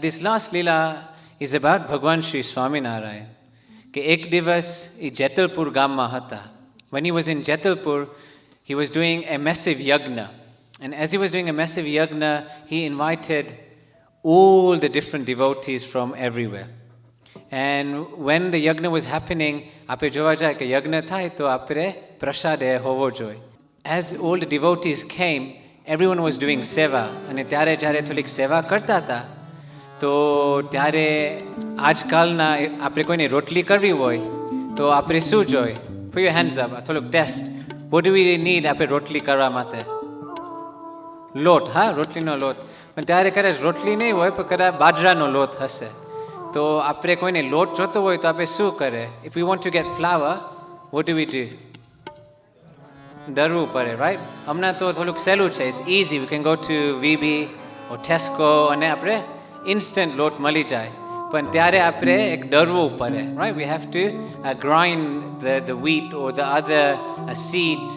This last lila is about Bhagwan Shri Swaminarayan. Ke ek divas I Jetalpur gamma hata. When he was in Jetalpur, he was doing a massive yagna. And as he was doing a massive yagna, he invited all the different devotees from everywhere. And when the yagna was happening, ape jova jay ke yagna thai to apre prasad hovo joy. As all the devotees came, everyone was doing seva. And tyare jare tholik seva karta ta, તો ત્યારે આજકાલના આપણે કોઈને રોટલી કરવી હોય તો આપણે શું જોઈએ? Put your hands up, થોડુંક test. What do we need આપણે રોટલી કરવા માટે? લોટ, હા, રોટલીનો લોટ. પણ ત્યારે કદાચ રોટલી નહીં હોય પણ કદાચ બાજરાનો લોટ હશે. તો આપણે કોઈને લોટ જોતો હોય તો આપણે શું કરે? If we want to get flour, what do we do? દરવું પડે, right? હમણાં તો થોડુંક સહેલું છે. It's easy. We can go to VB or Tesco અને આપણે instant lot mali jai. But tyare apre ek darvu pare, right? We have to grind the wheat or the other seeds,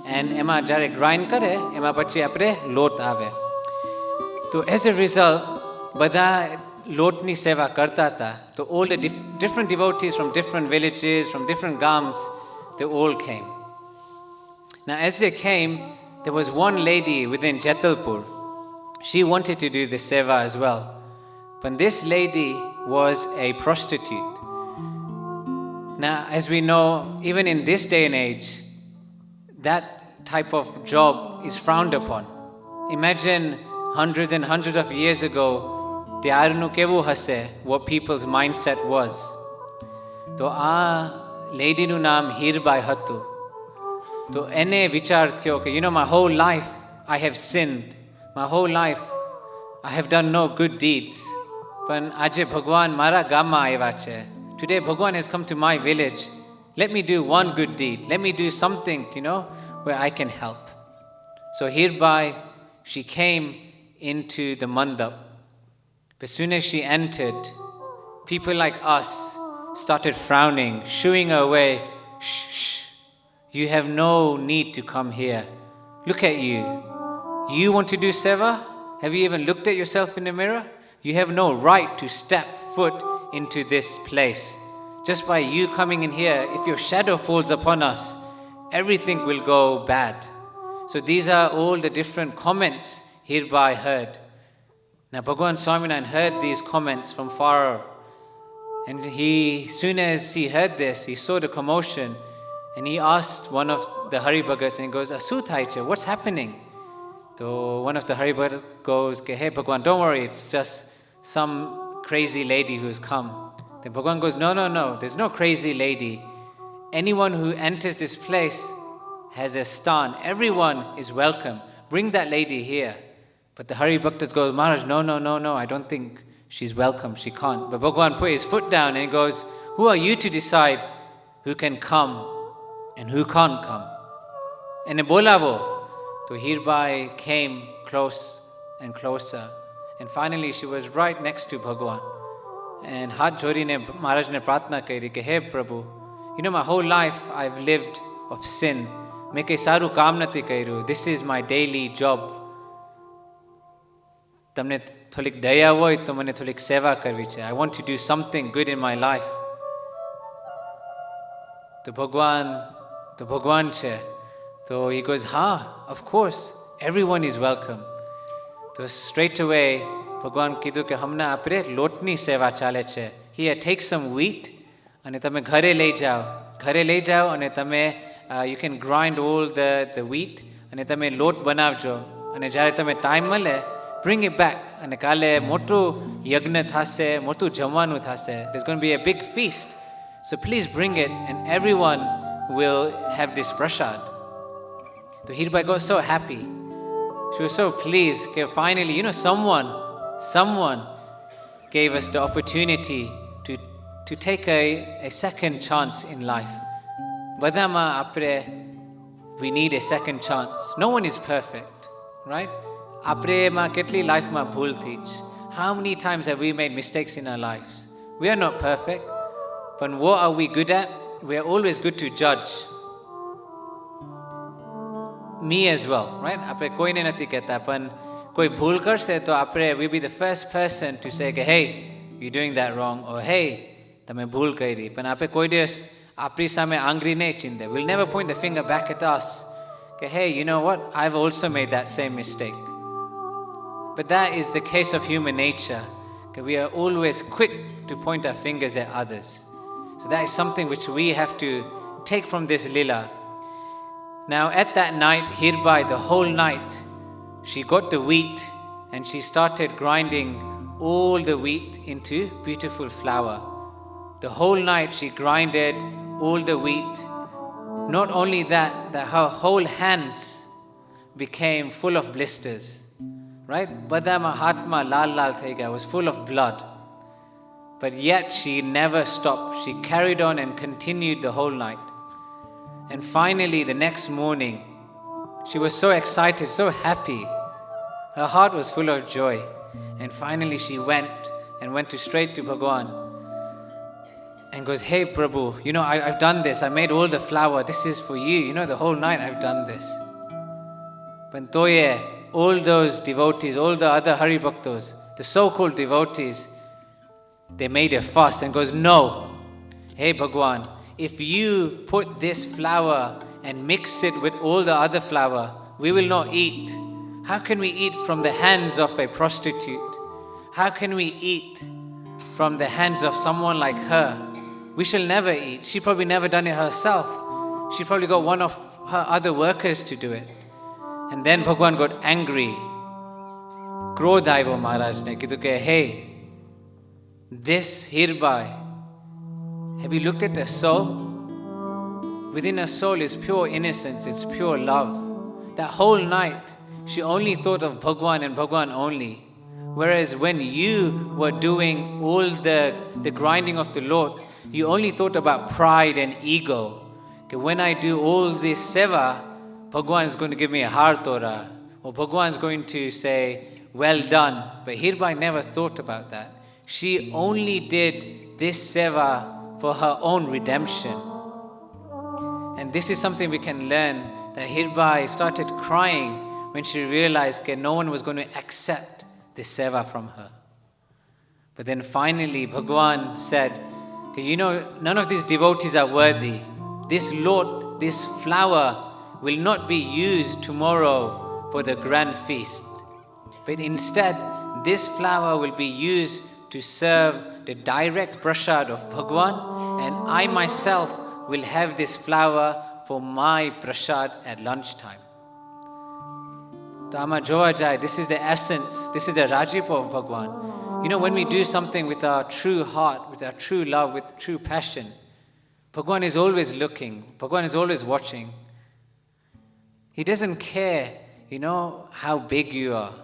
and ema jare grind kare ema pachi apre lot ave. So as a result, bada lot ni seva karta tha. So all the different devotees from different villages, from different gams, they all came. Now as they came, there was one lady within Jetalpur. She wanted to do the seva as well. But this lady was a prostitute. Now, as we know, even in this day and age, that type of job is frowned upon. Imagine hundreds and hundreds of years ago, what people's mindset was. So, lady nu naam Hirbai hatu. So, ene vichar thyo ke, my whole life I have sinned. My whole life I have done no good deeds. But aje Bhagwan mara gamma aiva che. Today Bhagwan has come to my village. Let me do one good deed. Let me do something, where I can help. So hereby she came into the mandap. As soon as she entered, people like us started frowning, shooing her away. Shh, shh. You have no need to come here. Look at you. You want to do seva? Have you even looked at yourself in the mirror? You have no right to step foot into this place. Just by you coming in here, if your shadow falls upon us, everything will go bad. So these are all the different comments hereby heard. Now Bhagwan Swaminarayan heard these comments from far, and soon as he heard this, he saw the commotion, and he asked one of the Hari Bhagats, and he goes, Asu Thaicha, what's happening? So one of the Hari Bhagat goes, hey Bhagwan, don't worry, it's just some crazy lady who's come. Then Bhagwan goes, no, there's no crazy lady. Anyone who enters this place has a stan. Everyone is welcome. Bring that lady here. But the Hari Bhaktas goes, Maharaj, no, I don't think she's welcome. She can't. But Bhagwan put his foot down and he goes, who are you to decide who can come and who can't come? And bolavo. So hereby came close and closer. And finally she was right next to Bhagwan. And Hat Jodi ne Maharaj ne pratna kari ke, hey Prabhu, my whole life I've lived of sin. Main kai saru kaam nati kairu. This is my daily job. Tamne tholik daya hoy to mane tholik seva karvi chhe. I want to do something good in my life. To Bhagwan chhe. So he goes, of course, everyone is welcome. So straight away, Bhagwan kidhu ke hamna apre lotni seva chale che. Here, take some wheat, and tame ghare le jao, and tame you can grind all the wheat, and tame lot banavjo, and jare tame time male, bring it back, and kale motu yagna thase, motu jamwanu thase. There's going to be a big feast, so please bring it, and everyone will have this prasad. So Hirbai got so happy. She was so pleased. Finally, someone gave us the opportunity to take a second chance in life. Badama apre, we need a second chance. No one is perfect, right? Apre ma ketli life ma bhul thich. How many times have we made mistakes in our lives? We are not perfect. But what are we good at? We are always good to judge. Me as well, right? આપણે કોઈને નથી કહેતા, પણ koi bhool karse to apre we be the first person to say ke hey, you're doing that wrong, or hey, tame bhool kairi. Pan ape koi દિવસ આપણી સામે આંગળી નહીં ચીંધે. We'll never point the finger back at us. Okay, hey, you know what? I've also made that same mistake. But that is the case of human nature. Okay, we are always quick to point our fingers at others. So that is something which we have to take from this lila. Now at that night, Hirbai, the whole night, she got the wheat and she started grinding all the wheat into beautiful flour. The whole night she grinded all the wheat. Not only that, her whole hands became full of blisters. Right? Bada Mahatma lal thai gaya, was full of blood. But yet she never stopped. She carried on and continued the whole night. And finally, the next morning, she was so excited, so happy. Her heart was full of joy. And finally she went straight to Bhagwan and goes, hey Prabhu, you know, I've done this. I made all the flour. This is for you. You know, the whole night I've done this. But Toye, all those devotees, all the other Hari Bhaktos, the so-called devotees, they made a fuss and goes, no, hey Bhagwan, if you put this flour and mix it with all the other flour, we will not eat. How can we eat from the hands of a prostitute? How can we eat from the hands of someone like her? We shall never eat. She probably never done it herself. She probably got one of her other workers to do it. And then Bhagwan got angry. Krodhaivo Maharaj ne kidu ke, hey, this Hirbai, have you looked at her soul? Within her soul is pure innocence, it's pure love. That whole night, she only thought of Bhagwan and Bhagwan only. Whereas when you were doing all the grinding of the Lord, you only thought about pride and ego. Okay, when I do all this seva, Bhagwan is going to give me a hartora, or Bhagwan is going to say, well done. But Hirbai never thought about that. She only did this seva for her own redemption. And this is something we can learn, that Hirbai started crying when she realized that no one was going to accept this seva from her. But then finally Bhagwan said, okay, you know, none of these devotees are worthy. This Lord, this flour will not be used tomorrow for the grand feast. But instead, this flour will be used to serve the direct prasad of Bhagwan, and I myself will have this flour for my prasad at lunchtime. Tama Joa Jai, this is the essence, this is the Rajipa of Bhagwan. You know, when we do something with our true heart, with our true love, with true passion, Bhagwan is always looking, Bhagwan is always watching. He doesn't care, you know, how big you are,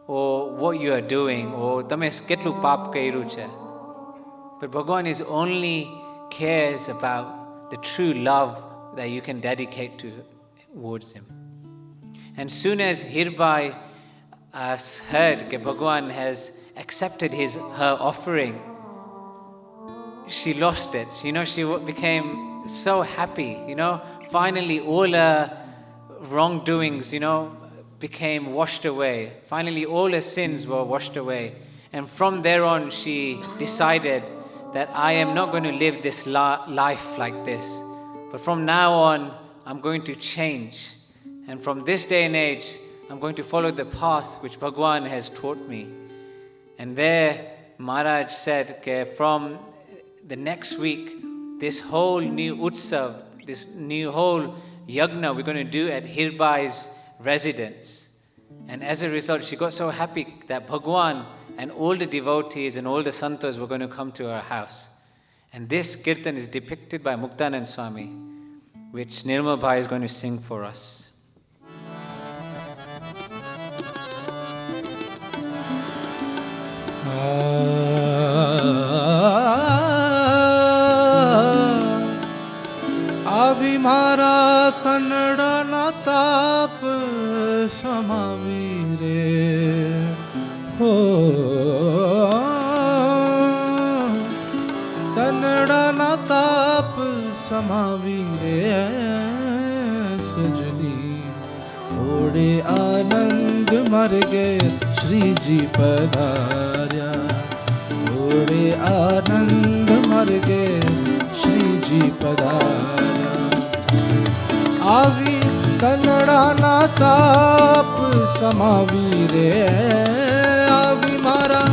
or what you are doing, or tame ketlu pap kairu che. But Bhagwan is only cares about the true love that you can dedicate towards him. And soon as Hirbai heard that Bhagwan has accepted her offering, she lost it. You know, she became so happy. You know, finally all her wrongdoings, you know, became washed away. Finally all her sins were washed away. And from there on she decided that I am not going to live this life like this. But from now on, I'm going to change. And from this day and age, I'm going to follow the path which Bhagwan has taught me. And there, Maharaj said, okay, from the next week, this whole new utsav, this new whole yagna we're going to do at Hirbai's residence. And as a result, she got so happy that Bhagwan and all the devotees and all the santas were going to come to her house. And this kirtan is depicted by Muktanand Swami, which Nirmal Bhai is going to sing for us. Avi mara tanada na tap samavire ho tanada na tap samavire sajni ode anand માર્ગે શ્રીજી પધાર્યા. ઘોડે આનંદ માર્ગે શ્રીજી પધાર્યા. આવી તનડાના તાપ સમાવી રે, આવી મારા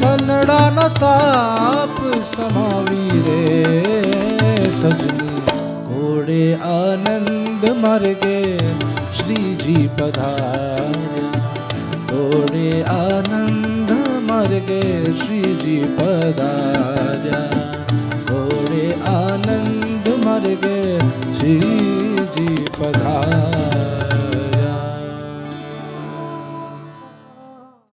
તનડાના તાપ સમાવી રે. સજની ઘોડે આનંદ માર્ગે શ્રીજી પધાર્યા. ઘોડે આનંદ માર્ગે શ્રીજી પધાર્યા. ઘોડે આનંદ માર્ગે શ્રીજી પધાર્યા.